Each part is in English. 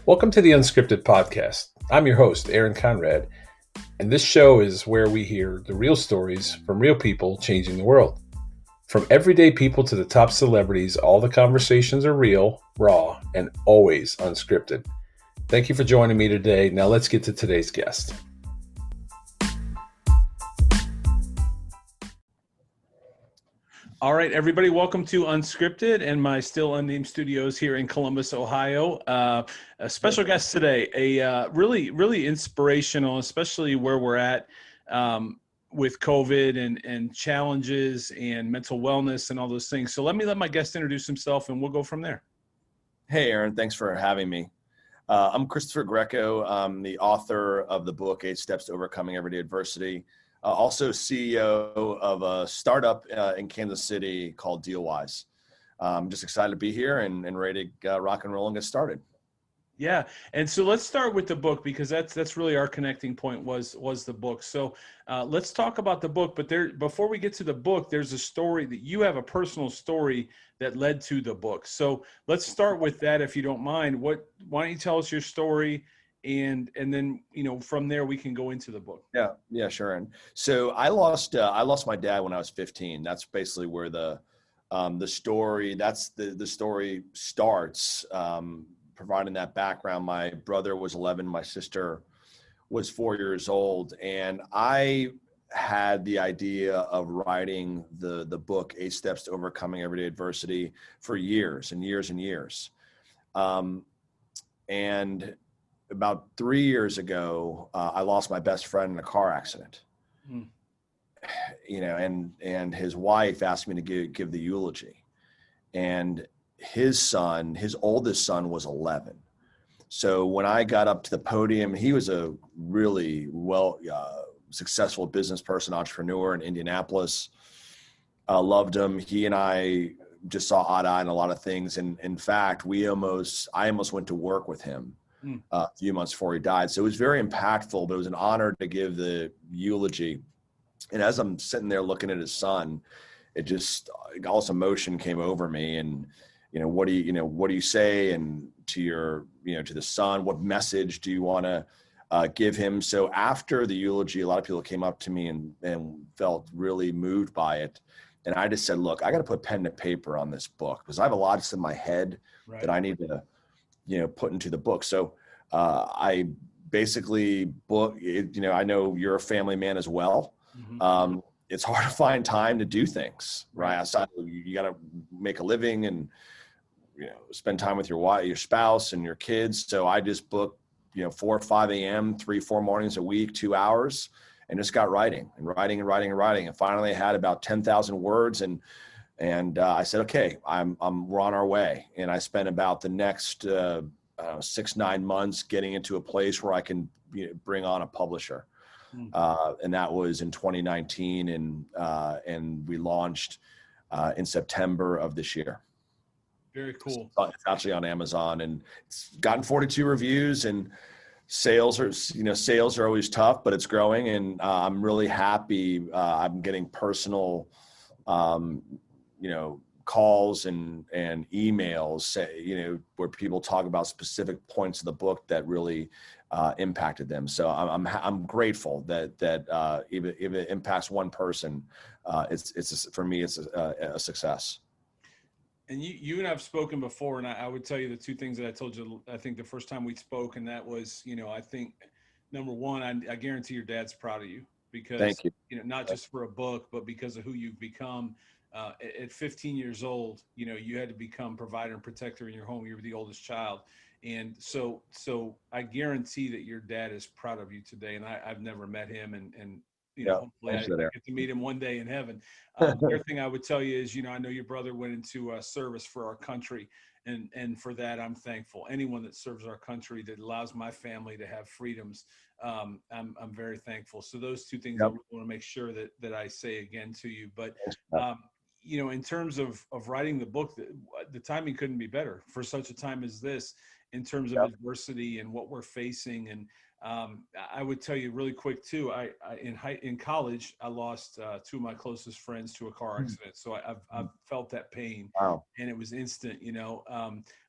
Welcome to the Unscripted podcast. I'm your host, Aaron Conrad, and this show is where we hear the real stories from real people changing the world. From everyday people to the top celebrities, all the conversations are real, raw, and always unscripted. Thank you for joining me today. Now let's get to today's guest. All right, everybody, welcome to Unscripted and my still unnamed studios here in Columbus, Ohio. A special guest today, really inspirational, especially where we're at with COVID and challenges and mental wellness and all those things. So let my guest introduce himself and we'll go from there. Hey, Aaron, thanks for having me. I'm Christopher Greco. I'm the author of the book, 8 Steps to Overcoming Everyday Adversity. Also CEO of a startup in Kansas City called DealWise. I'm just excited to be here and ready to rock and roll and get started. Yeah, and so let's start with the book because that's really our connecting point was the book. So let's talk about the book. But before we get to the book, there's a story that you have, a personal story that led to the book. So let's start with that, if you don't mind. Why don't you tell us your story? And then, from there we can go into the book. Yeah, sure. And so I lost my dad when I was 15. That's basically where the story starts. Providing that background, my brother was 11, my sister was 4 years old, and I had the idea of writing the book 8 Steps to Overcoming Everyday Adversity for years and years and years. And about 3 years ago, I lost my best friend in a car accident. And his wife asked me to give the eulogy, and his oldest son was 11. So when I got up to the podium, he was a really successful business person, entrepreneur in Indianapolis. Loved him. He and I just saw eye to eye on a lot of things. And in fact, I almost went to work with him a few months before he died. So it was very impactful, but it was an honor to give the eulogy. And as I'm sitting there looking at his son, all this emotion came over me. And, what do you say? And to the son, what message do you want to give him? So after the eulogy, a lot of people came up to me and felt really moved by it. And I just said, look, I got to put pen to paper on this book because I have a lot in my head that I need to put into the book. So I basically I know you're a family man as well. Mm-hmm. It's hard to find time to do things, right? Outside, you got to make a living and, spend time with your wife, your spouse and your kids. So I just booked, 4 or 5 a.m., 3-4 mornings a week, 2 hours, and just got writing. And finally I had about 10,000 words. And I said, okay, we're on our way. And I spent about the next 6-9 months getting into a place where I can bring on a publisher. And that was in 2019. And we launched in September of this year. Very cool. It's actually on Amazon and it's gotten 42 reviews, and sales are always tough, but it's growing. And I'm really happy. I'm getting personal, calls and emails, where people talk about specific points of the book that really impacted them. So I'm grateful that if it impacts one person, for me, it's a success. And you and I have spoken before, and I would tell you the two things that I told you, I think the first time we spoke, and that was, I think, number one, I guarantee your dad's proud of you because, Thank you. Not just for a book, but because of who you've become. At 15 years old, you had to become provider and protector in your home. You were the oldest child. And so I guarantee that your dad is proud of you today. And I've never met him and hopefully I get to meet him one day in heaven. The other thing I would tell you is, I know your brother went into service for our country, and for that I'm thankful. Anyone that serves our country, that allows my family to have freedoms, I'm very thankful. So those two things I really want to make sure that I say again to you. But in terms of writing the book, the timing couldn't be better for such a time as this, in terms of adversity and what we're facing. And I would tell you really quick too. In college, I lost two of my closest friends to a car accident. So I've felt that pain, Wow. and it was instant,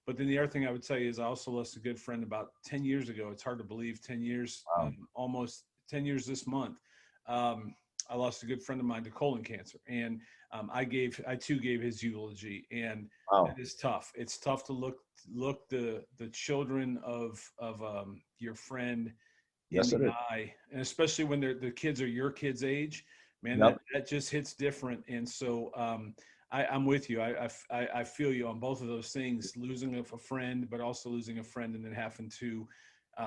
but then the other thing I would tell you is I also lost a good friend about 10 years ago. It's hard to believe, 10 years, Wow. almost 10 years this month. I lost a good friend of mine to colon cancer, and I too gave his eulogy, and Wow. it is tough. It's tough to look the children of your friend in Yes, the it is. eye, and especially when the kids are your kids' age, man, Yep. that just hits different. And so I'm with you. I feel you on both of those things, losing a friend, but also losing a friend and then having to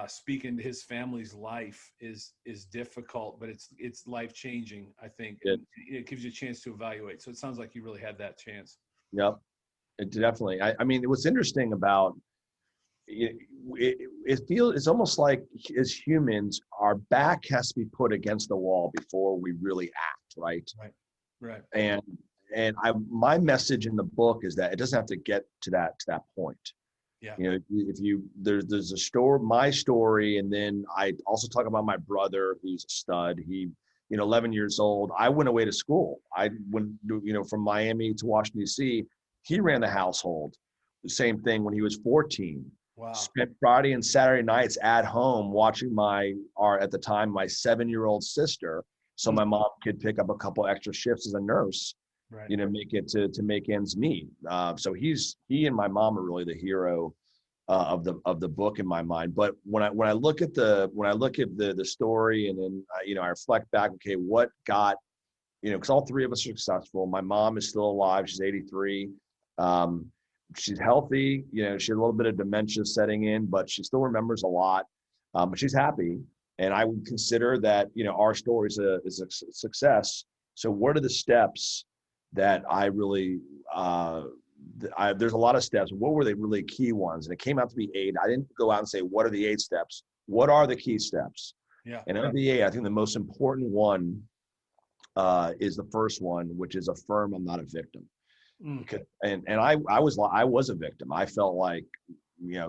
speak into his family's life is difficult, but it's life changing, I think. And it gives you a chance to evaluate. So it sounds like you really had that chance. Yep. It definitely. I mean, what's interesting about it feels, it's almost like as humans, our back has to be put against the wall before we really act, right? Right. And my message in the book is that it doesn't have to get to that point. Yeah. There's a story, my story, and then I also talk about my brother who's a stud. He, 11 years old. I went away to school. I went, from Miami to Washington D.C. He ran the household. The same thing when he was 14. Wow. Spent Friday and Saturday nights at home watching at the time, my 7-year-old sister. So my mom could pick up a couple extra shifts as a nurse, right. Make it to make ends meet. So he and my mom are really the hero of the book in my mind. But when I look at the story, and then I reflect back, okay, what got, because all three of us are successful. My mom is still alive. She's 83. She's healthy. She had a little bit of dementia setting in, but she still remembers a lot. But she's happy. And I would consider that, our story is a success. So what are the steps that I really, there's a lot of steps. What were the really key ones? And it came out to be 8. I didn't go out and say, what are the 8 steps? What are the key steps? Yeah. And of the 8, I think the most important one is the first one, which is affirm I'm not a victim. Because, and I was a victim. I felt like,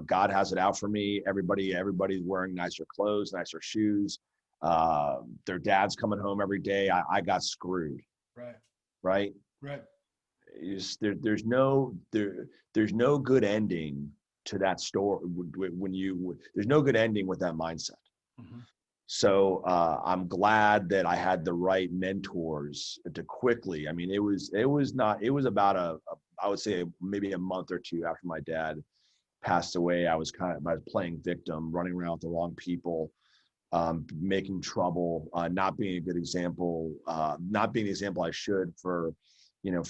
God has it out for me. Everybody's wearing nicer clothes, nicer shoes. Their dad's coming home every day. I got screwed. Right. There's no good ending to that story there's no good ending with that mindset. Mm-hmm. So I'm glad that I had the right mentors to quickly. I mean, it was about I would say maybe a month or two after my dad passed away. I was playing victim, running around with the wrong people, making trouble, not being a good example, not being the example I should for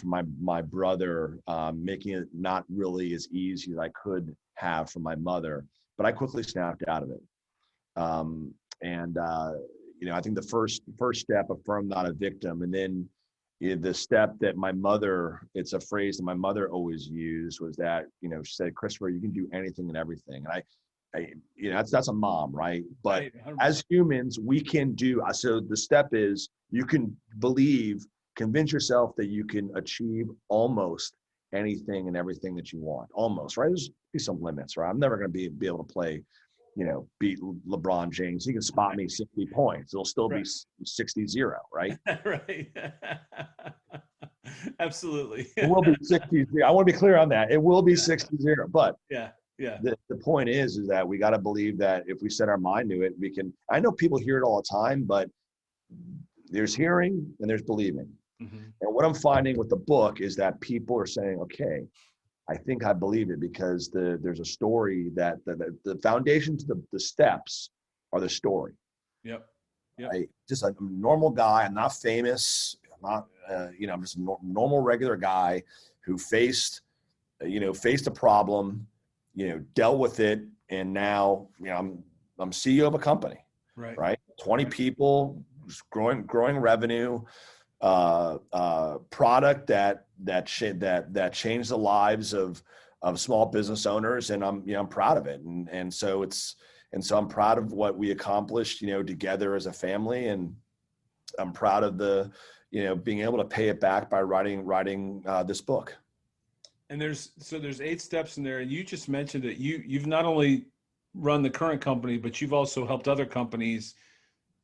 my brother, making it not really as easy as I could have for my mother. But I quickly snapped out of it. I think the first step, affirm not a victim. And then the step that it's a phrase that my mother always used, was that, she said, Christopher, you can do anything and everything. And that's a mom, right? But as humans, we can do, so the step is, you can convince yourself that you can achieve almost anything and everything that you want. Almost, right? There's some limits, right? I'm never going to be able to play, beat LeBron James. He can spot me 60 points. It'll still be 60-0, right? Right. Absolutely. It will be 60. I want to be clear on that. It will be 60-0. But yeah. The point is that we got to believe that if we set our mind to it, we can. I know people hear it all the time, but there's hearing and there's believing. Mm-hmm. And what I'm finding with the book is that people are saying, okay, I think I believe it, because there's a story that the foundation to the steps are the story. Yep. Just a normal guy. I'm not famous. I'm just a normal, regular guy who faced a problem, dealt with it. And now, I'm CEO of a company, right? 20 people, growing revenue, product that changed the lives of small business owners, and I'm proud of it, and so I'm proud of what we accomplished, together as a family, and I'm proud of being able to pay it back by writing this book. And there's 8 steps in there, and you just mentioned that you've not only run the current company, but you've also helped other companies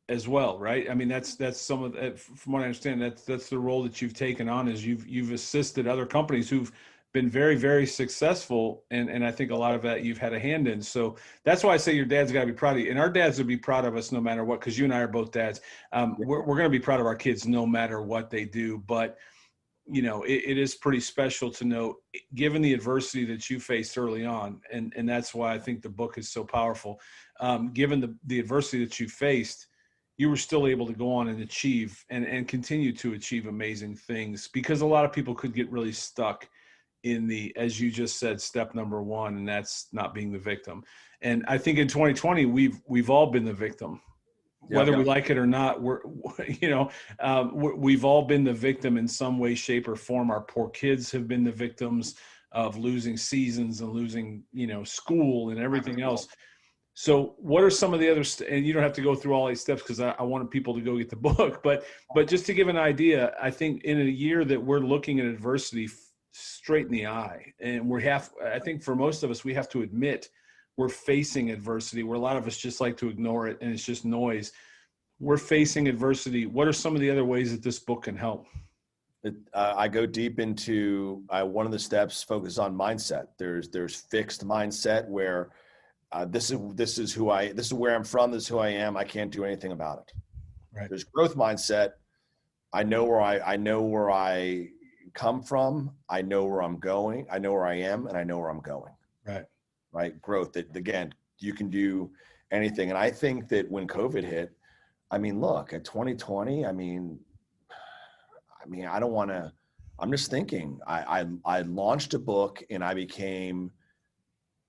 as well, right? I mean, that's some of that, from what I understand, that's the role that you've taken on, is you've assisted other companies who've been very, very successful. And I think a lot of that you've had a hand in. So that's why I say your dad's got to be proud of you, and our dads would be proud of us no matter what, because you and I are both dads. We're going to be proud of our kids no matter what they do. But it is pretty special to know, given the adversity that you faced early on, and that's why I think the book is so powerful. Given the adversity that you faced, you were still able to go on and achieve and continue to achieve amazing things, because a lot of people could get really stuck in as you just said, step number one, and that's not being the victim. And I think in 2020, we've all been the victim. Whether we like it or not, we've all been the victim in some way, shape, or form. Our poor kids have been the victims of losing seasons and losing, school and everything else. So what are some of the others? And you don't have to go through all 8 steps, because I wanted people to go get the book. But just to give an idea, I think in a year that we're looking at adversity straight in the eye, and I think for most of us, we have to admit we're facing adversity, where a lot of us just like to ignore it and it's just noise. We're facing adversity. What are some of the other ways that this book can help? I go deep into one of the steps focuses on mindset. There's fixed mindset, where this is where I'm from. This is who I am. I can't do anything about it. Right. There's growth mindset. I know where I come from. I know where I'm going. I know where I am, and I know where I'm going. Right. Growth. That again, you can do anything. And I think that when COVID hit, I mean, look at 2020. I mean, I don't want to. I'm just thinking. I launched a book and I became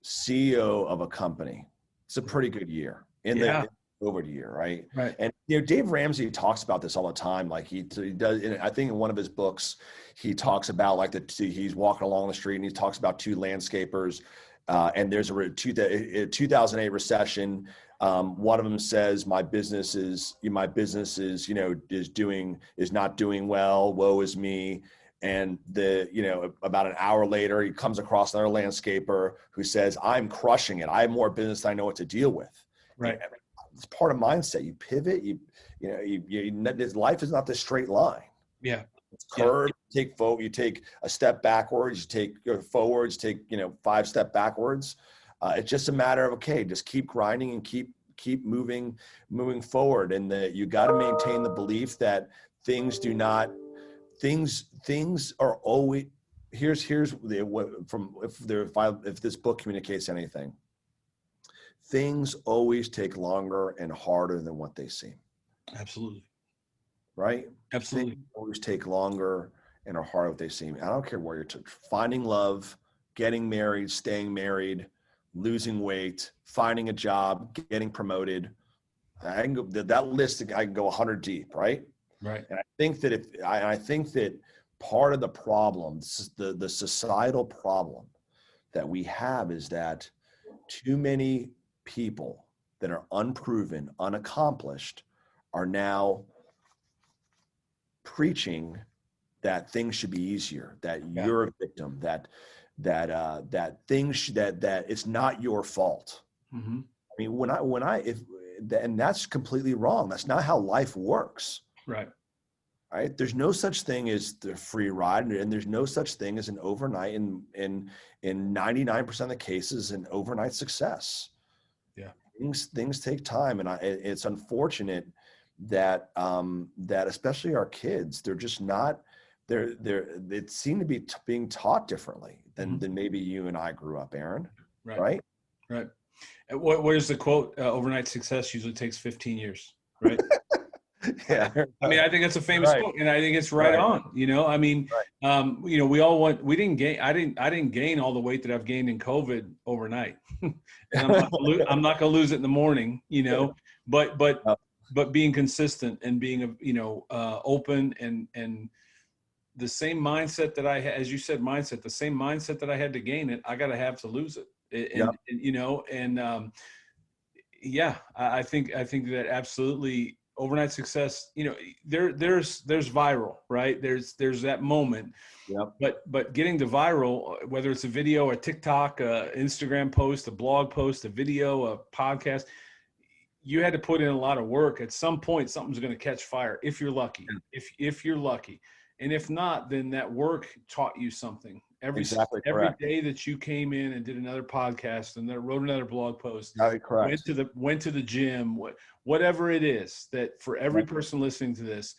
CEO of a company. It's a pretty good year in the COVID year, right? Right. And Dave Ramsey talks about this all the time. Like he does. I think in one of his books, he talks about he's walking along the street and he talks about 2 landscapers. And there's a 2008 recession. One of them says, my business is not doing well. Woe is me. And about an hour later, he comes across another landscaper who says, I'm crushing it. I have more business than I know what to deal with. Right. It's part of mindset. You pivot, life is not this straight line. Yeah. It's curved. You take a step backwards, you take forwards, 5 steps backwards. It's just a matter of, okay, just keep grinding and keep moving forward. And you got to maintain the belief that things are always, if this book communicates anything, things always take longer and harder than what they seem. Absolutely. Right? Absolutely. Things always take longer and are harder than what they seem. I don't care where you're finding love, getting married, staying married, losing weight, finding a job, getting promoted. I can go that list. I can go 100 deep, right? Right. And I think that part of the problem, the societal problem that we have, is that too many people that are unproven, unaccomplished, are now preaching that things should be easier, that you're a victim, that it's not your fault. Mm-hmm. I mean, and that's completely wrong. That's not how life works. Right. There's no such thing as the free ride, and there's no such thing as an overnight, in 99% of the cases, an overnight success. Yeah. Things take time. And it's unfortunate that especially our kids, they're just not, they seem to be being taught differently than maybe you and I grew up, Aaron. Right. What is the quote? Overnight success usually takes 15 years. Right. Yeah. I mean, I think that's a famous quote, and I think it's right on. I mean, we all we didn't gain. I didn't gain all the weight that I've gained in COVID overnight. And I'm not going to lose it in the morning. But being consistent and being open and the same mindset that I had, as you said, the same mindset that I had to gain it, I got to have to lose it. I think that absolutely overnight success, there's viral, right? There's that moment. Yep. But getting to viral, whether it's a video, a TikTok, a Instagram post, a blog post, a video, a podcast, you had to put in a lot of work. At some point, something's going to catch fire if you're lucky. If you're lucky, and if not, then that work taught you something. Every day that you came in and did another podcast and then wrote another blog post, went to the gym, whatever it is, that for every person listening to this,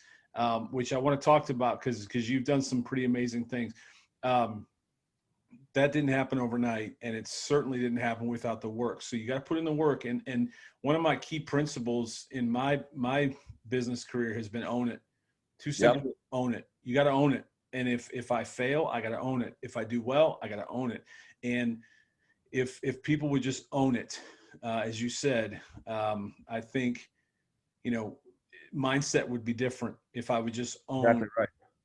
which I want to talk about because you've done some pretty amazing things. That didn't happen overnight, and it certainly didn't happen without the work. So you got to put in the work. And one of my key principles in my business career has been own it. Own it. You got to own it. And if I fail, I got to own it. If I do well, I got to own it. And if people would just own it, as you said, I think, mindset would be different if I would just own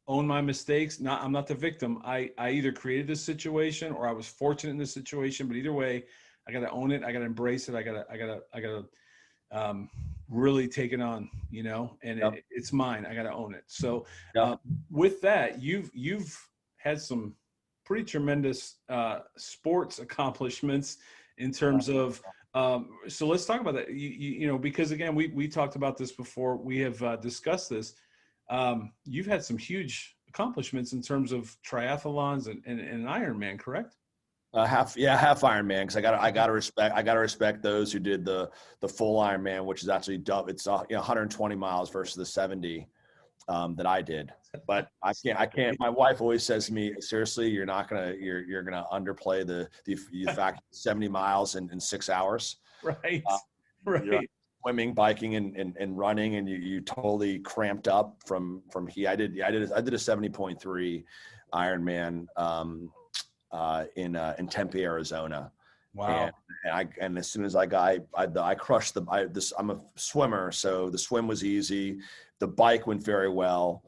my mistakes. I'm not the victim. I either created this situation or I was fortunate in this situation, but either way, I got to own it. I got to embrace it. I got to really take it on, and it's mine. I got to own it. So with that, you've had some pretty tremendous sports accomplishments in terms of, so let's talk about that. Because again, we talked about this before. We have discussed this. You've had some huge accomplishments in terms of triathlons and an Ironman, correct? Half Ironman, because I gotta respect those who did the full Ironman, which is actually it's 120 miles versus the 70 that I did. But I can't. My wife always says to me, seriously, you're gonna underplay the fact 70 miles in 6 hours. Right. Swimming, biking, and running, and you totally cramped up from heat. I did a 70.3 Ironman in Tempe, Arizona. Wow. And as soon as I crushed I'm a swimmer, so the swim was easy. The bike went very well.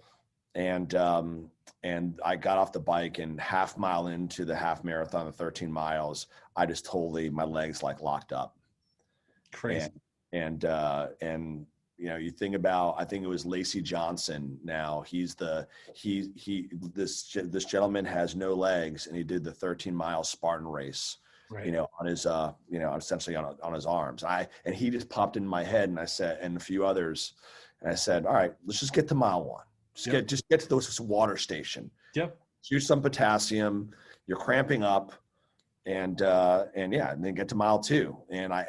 And I got off the bike, and half mile into the half marathon of 13 miles, I just totally, my legs locked up. Crazy. And you think about, I think it was Lacey Johnson. Now this gentleman has no legs, and he did the 13-mile Spartan race, right, on his, essentially on his arms. And he just popped in my head, and I said, and a few others, and I said, all right, let's just get to mile 1. Just get to this water station. Yep. Use some potassium. You're cramping up. And then get to mile 2. And I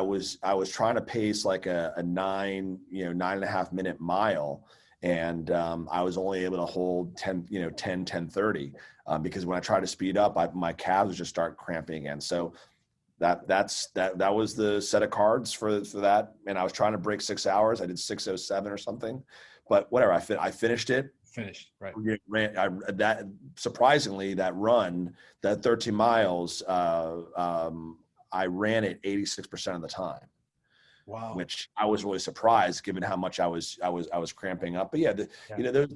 was trying to pace like a 9.5 minute mile. And I was only able to hold 10:30 because when I tried to speed up, my calves would just start cramping again. So that was the set of cards for that. And I was trying to break 6 hours. I did 6:07 or something, but whatever. I finished it. Right. That surprisingly, that run, that 13 miles, I ran it 86% of the time. Wow. Which I was really surprised given how much I was cramping up. But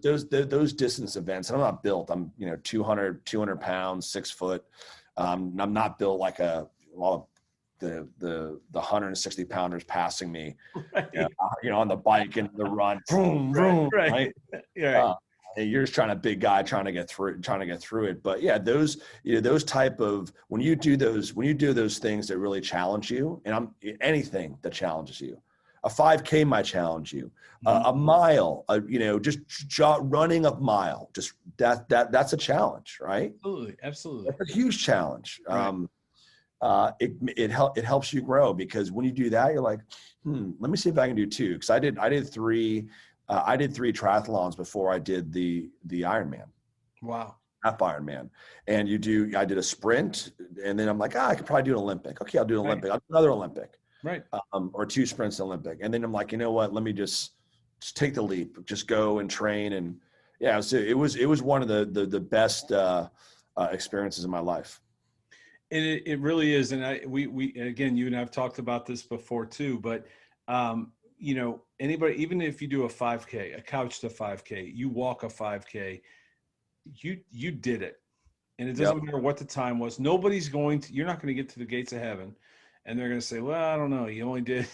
those distance events, and I'm not built. I'm 200 pounds, 6 foot. I'm not built like the 160 pounders passing me, right, on the bike and the run, vroom, vroom, right? Yeah. You're just trying to get through it. But those type of, when you do those things that really challenge you, and anything that challenges you, a 5K might challenge you, a mile, just running a mile, just that's a challenge, right? Absolutely. That's a huge challenge. Right. It helps you grow, because when you do that, you're like, let me see if I can do 2. Because I did 3 triathlons before I did the Ironman. Wow. Half Ironman. And I did a sprint, and then I'm like, I could probably do an Olympic. Okay, I'll do an Olympic. I'll do another Olympic. Right. Or 2 sprints Olympic. And then I'm like, you know what? Let me just take the leap. Just go and train. And it was one of the best experiences in my life. And it really is. And we again, you and I have talked about this before too, but anybody, even if you do a 5K, a couch to 5K, you walk a 5K, you did it. And it doesn't matter what the time was. You're not going to get to the gates of heaven and they're going to say, well, I don't know, you only did,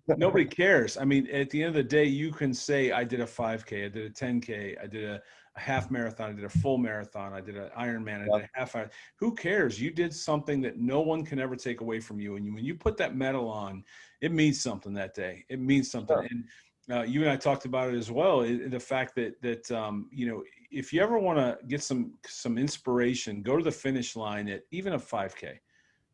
Nobody cares. I mean, at the end of the day, you can say, I did a 5K, I did a 10K, I did a half marathon, I did a full marathon, I did an Ironman, I did a half Iron. Who cares? You did something that no one can ever take away from you. And when you put that medal on, it means something that day. It means something. Sure. And you and I talked about it as well. The fact that if you ever want to get some inspiration, go to the finish line at even a 5K.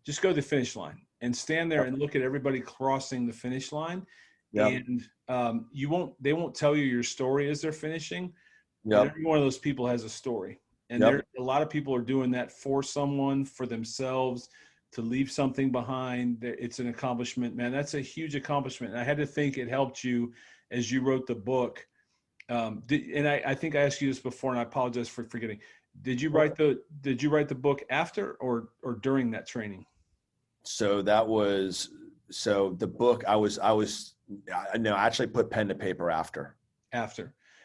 Just go to the finish line and stand there and look at everybody crossing the finish line. Yep. And they won't tell you your story as they're finishing. Yep. And every one of those people has a story. And a lot of people are doing that for someone, for themselves, to leave something behind. It's an accomplishment, man. That's a huge accomplishment. And I had to think it helped you as you wrote the book. I think I asked you this before, and I apologize for forgetting. Did you write the book after or during that training? So the book I actually put pen to paper after.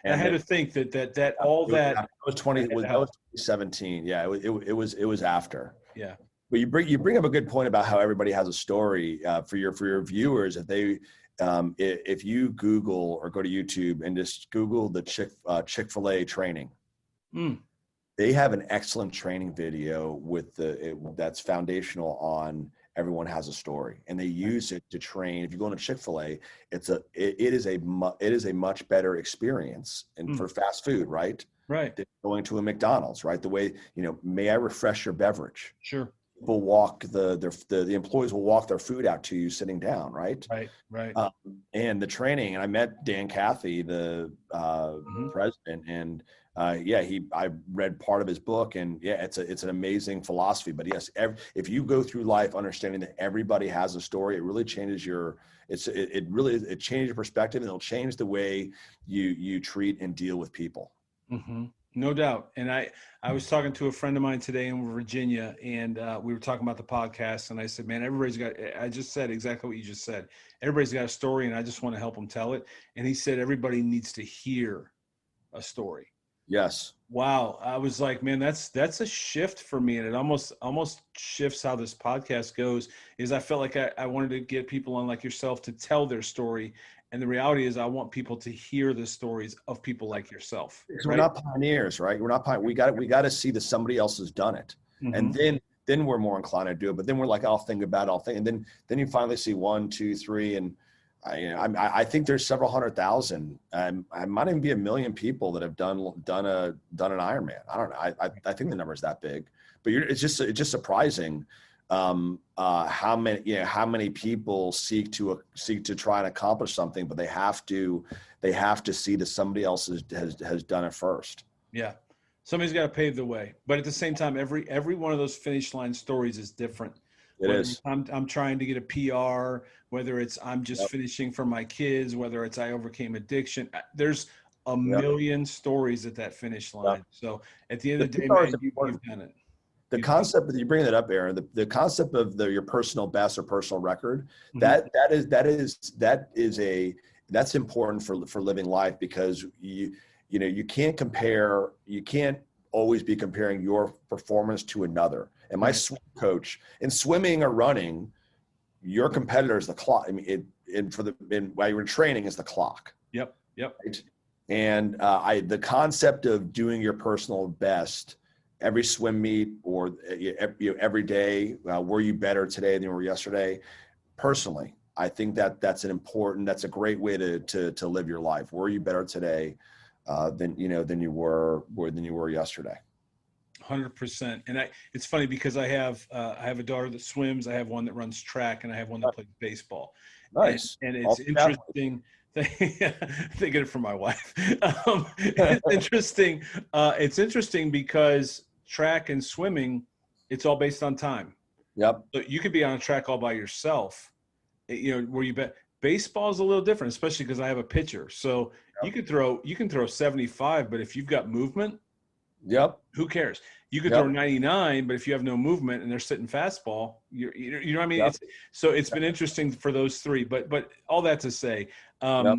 And I had to think that all that was 2017. Yeah, it was after. Yeah. But you bring up a good point about how everybody has a story. For your viewers, if you Google or go to YouTube and just Google the Chick-fil-A training, they have an excellent training video that's foundational on everyone has a story, and they use it to train. If you go into Chick-fil-A, it is a much better experience for fast food, right? Right. Than going to a McDonald's, right? The way, may I refresh your beverage? Sure. People walk the employees will walk their food out to you sitting down, right? Right. And the training, and I met Dan Cathy, the president, and I read part of his book, and it's an amazing philosophy. But yes, if you go through life understanding that everybody has a story, it really changes it changes your perspective, and it'll change the way you treat and deal with people. Mm-hmm. No doubt. And I was talking to a friend of mine today in Virginia, and we were talking about the podcast, and I said, man, I just said exactly what you just said. Everybody's got a story, and I just want to help them tell it. And he said, everybody needs to hear a story. Yes. Wow. I was like, man, that's a shift for me. And it almost shifts how this podcast goes. Is I felt like I wanted to get people on like yourself to tell their story. And the reality is I want people to hear the stories of people like yourself. Right? We're not pioneers, right? We're not pioneers. We got to see that somebody else has done it. Mm-hmm. And then we're more inclined to do it. But then we're like, I'll think about it. And then you finally see 1, 2, 3. And I think there's several 100,000. I might even be 1 million people that have done an Ironman. I don't know. I think the number is that big, but it's just surprising how many people seek to try and accomplish something, but they have to see that somebody else has done it first. Yeah. Somebody's got to pave the way, but at the same time, every one of those finish line stories is different. It is. I'm trying to get a PR, whether it's I'm just finishing for my kids, whether it's I overcame addiction. There's a million stories at that finish line. Yep. So at the end of the day, man, you've done it. The concept that you bring that up, Aaron, the concept of your personal best or personal record, that's important for living life, because you can't always be comparing your performance to another. And my swim coach in swimming or running, your competitor is the clock. I mean, while you're in training is the clock. Yep. Right? And the concept of doing your personal best every swim meet or every day, were you better today than you were yesterday? Personally, I think that's a great way to live your life. Were you better today than you were yesterday? 100%. And it's funny because I have a daughter that swims, I have one that runs track, and I have one that plays baseball. Nice. And it's interesting. They get it from my wife. It's interesting. It's interesting because track and swimming, it's all based on time. Yep. So you could be on a track all by yourself. Where you bet. Baseball is a little different, especially because I have a pitcher. So you can throw 75, but if you've got movement, who cares? You could throw 99, but if you have no movement and they're sitting fastball, you know what I mean? It's been interesting for those three, but all that to say, we're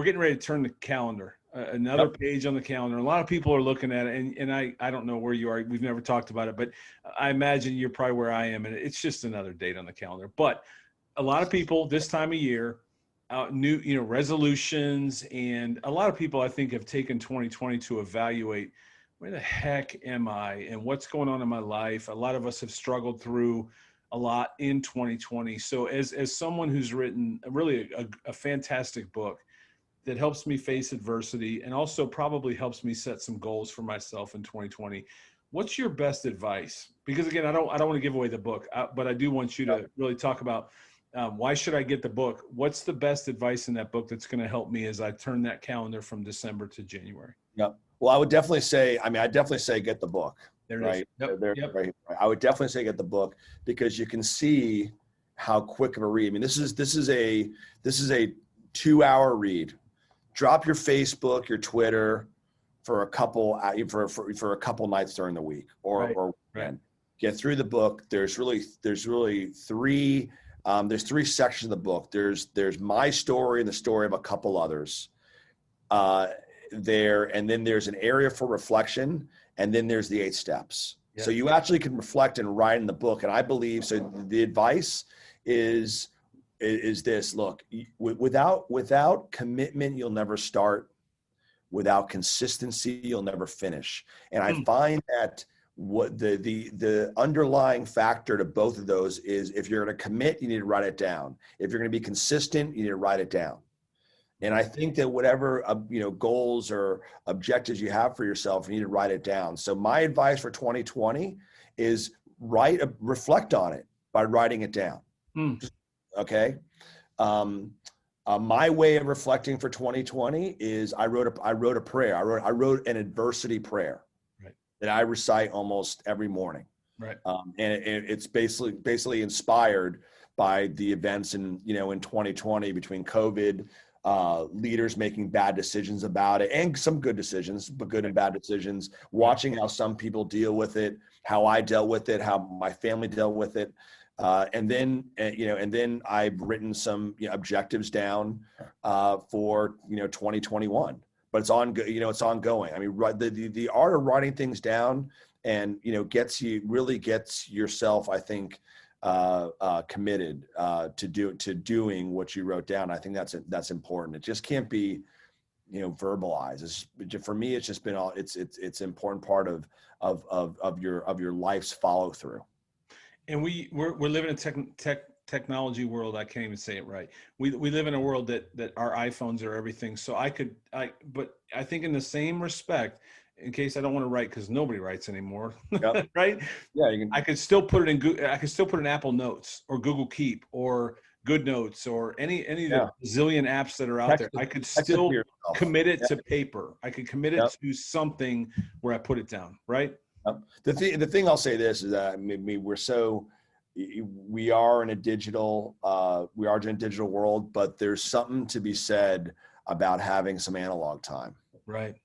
getting ready to turn the calendar, another page on the calendar. A lot of people are looking at it, and I don't know where you are. We've never talked about it, but I imagine you're probably where I am, and it's just another date on the calendar. But a lot of people this time of year, new resolutions, and a lot of people I think have taken 2020 to evaluate where the heck am I and what's going on in my life. A lot of us have struggled through a lot in 2020. So as someone who's written a fantastic book that helps me face adversity and also probably helps me set some goals for myself in 2020, what's your best advice? Because again, I don't want to give away the book, but I do want you to really talk about why should I get the book? What's the best advice in that book that's going to help me as I turn that calendar from December to January? Yep. Well, I would definitely say, I definitely say get the book. There it right? is. Yep. Right. I would definitely say get the book because you can see how quick of a read. I mean, this is a 2-hour read. Drop your Facebook, your Twitter for a couple nights during the week or weekend. Get through the book. There's really three sections of the book. There's my story and the story of a couple others. And then there's an area for reflection, and then there's the 8 steps. Yep. So you actually can reflect and write in the book. And I believe, so the advice is this: look, without commitment, you'll never start. Without consistency, you'll never finish. And I find that what the underlying factor to both of those is, if you're going to commit, you need to write it down. If you're going to be consistent, you need to write it down. And I think that whatever goals or objectives you have for yourself, you need to write it down. So my advice for 2020 is reflect on it by writing it down. Okay. My way of reflecting for 2020 is I wrote a prayer. I wrote an adversity prayer that I recite almost every morning. Right. And it's basically inspired by the events in 2020 between COVID, leaders making bad decisions about it, and some good decisions, but good and bad decisions, watching how some people deal with it, how I dealt with it, how my family dealt with it. And then I've written some objectives down for 2021, but it's ongoing. I mean, the art of writing things down and gets yourself, I think, committed to doing what you wrote down. I think that's important. It just can't be verbalized. For me, it's just been it's an important part of your life's follow through. And we're living in technology world. I can't even say it right. We live in a world that our iPhones are everything. So but I think in the same respect, in case I don't want to write because nobody writes anymore, yep. Right? Yeah, I could still put it in Google. I could still put in Apple Notes or Google Keep or Good Notes or any of the zillion apps that are out there. I could still commit it to paper. I could commit it to something where I put it down. Right. The thing I'll say this is that we are in a digital world, but there's something to be said about having some analog time. Right.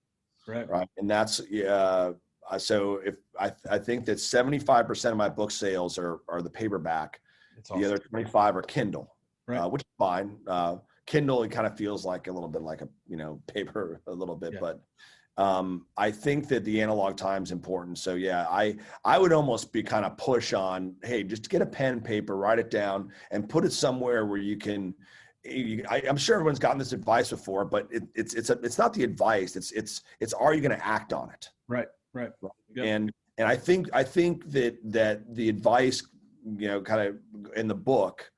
And that's so if I think that 75% of my book sales are the paperback. Awesome. The other 25 are Kindle, which is fine. Kindle, it kind of feels like a little bit like a paper a little bit, but I think that the analog time is important. So I would almost be kind of push on, hey, just get a pen and paper, write it down, and put it somewhere where you can. I'm sure everyone's gotten this advice before, but it's not the advice. It's are you going to act on it? Right. Yep. And I think that the advice, kind of in the book,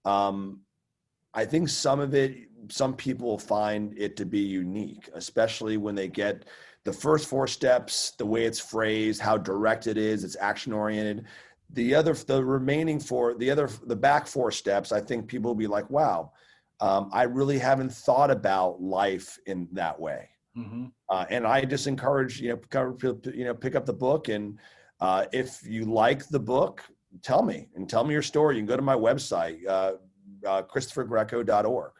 I think some people find it to be unique, especially when they get the first 4 steps, the way it's phrased, how direct it is, it's action oriented. The back 4 steps, I think people will be like, wow, I really haven't thought about life in that way. Mm-hmm. And I just encourage, pick up the book. And if you like the book, tell me your story. You can go to my website, ChristopherGreco.org.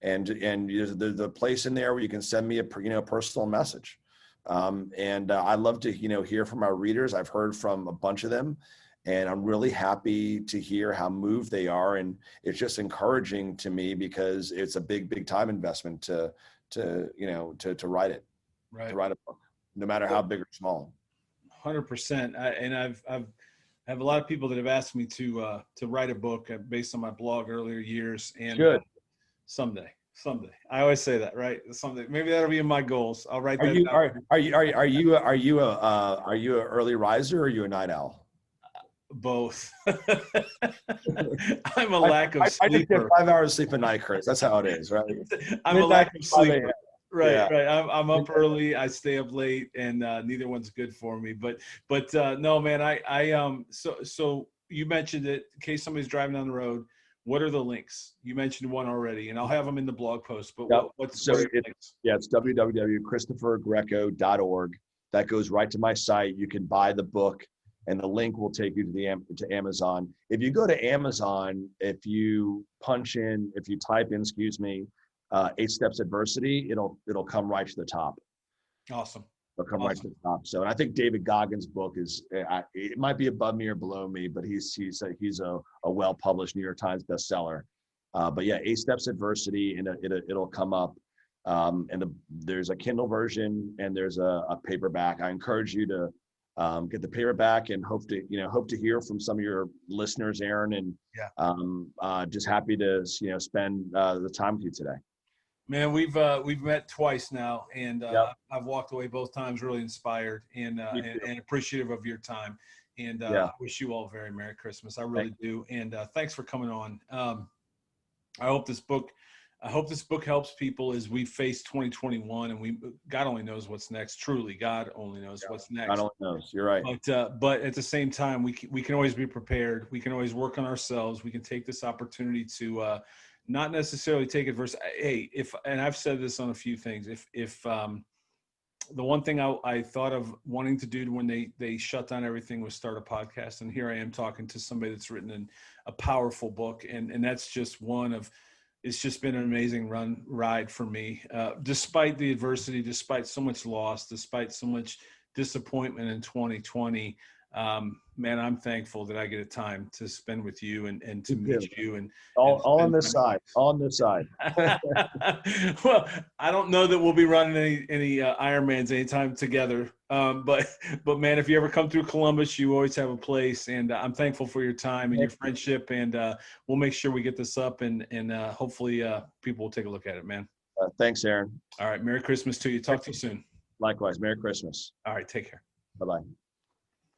And there's a place in there where you can send me a personal message. And I love to, hear from our readers. I've heard from a bunch of them, and I'm really happy to hear how moved they are. And it's just encouraging to me because it's a big time investment to write it, to write a book, no matter how big or small. 100%. And I've I have a lot of people that have asked me to write a book based on my blog earlier years, and Good. someday. I always say that, right? Someday, maybe that'll be in my goals. I'll write Are that you down. are you a early riser or are you a night owl? Both. I'm a I, lack of I just get sleeper. 5 hours sleep a night, Chris. That's how it is, right? I'm a Midnight lack of to 5 sleeper. a.m. Right, Yeah. right. I'm up early. I stay up late, and neither one's good for me. But no, man. So you mentioned it. In case somebody's driving down the road, what are the links? You mentioned one already, and I'll have them in the blog post. But Yep. what So are the links? it's www.christophergreco.org. That goes right to my site. You can buy the book, and the link will take you to Amazon. If you go to Amazon, if you type in, 8 Steps Adversity, it'll come right to the top. Awesome. It'll come Awesome. right to the top. So, and I think David Goggins' book is, it might be above me or below me, but he's a well-published New York Times bestseller. But yeah, 8 Steps Adversity, and it'll come up. There's a Kindle version and there's a paperback. I encourage you to get the paperback, and hope to hear from some of your listeners, Aaron, and just happy to spend the time with you today. Man, we've met twice now, and I've walked away both times really inspired and appreciative of your time. And I wish you all a very Merry Christmas. I really do. And thanks for coming on. I hope this book helps people as we face 2021, and God only knows what's next. Truly, God only knows what's next. God only knows. You're right. But at the same time, we can always be prepared. We can always work on ourselves. We can take this opportunity to not necessarily take adversity. Hey, and I've said this on a few things. If the one thing I thought of wanting to do when they shut down everything was start a podcast, and here I am talking to somebody that's written a powerful book, and that's just one of. It's just been an amazing ride for me, despite the adversity, despite so much loss, despite so much disappointment in 2020. Man, I'm thankful that I get a time to spend with you and to meet you and all on this side. On this side. Well, I don't know that we'll be running any Ironmans anytime together. But man, if you ever come through Columbus, you always have a place, and I'm thankful for your time and your friendship. And we'll make sure we get this up, and hopefully people will take a look at it, man. Thanks, Aaron. All right. Merry Christmas to you. Talk to you soon. Likewise. Merry Christmas. All right. Take care. Bye-bye.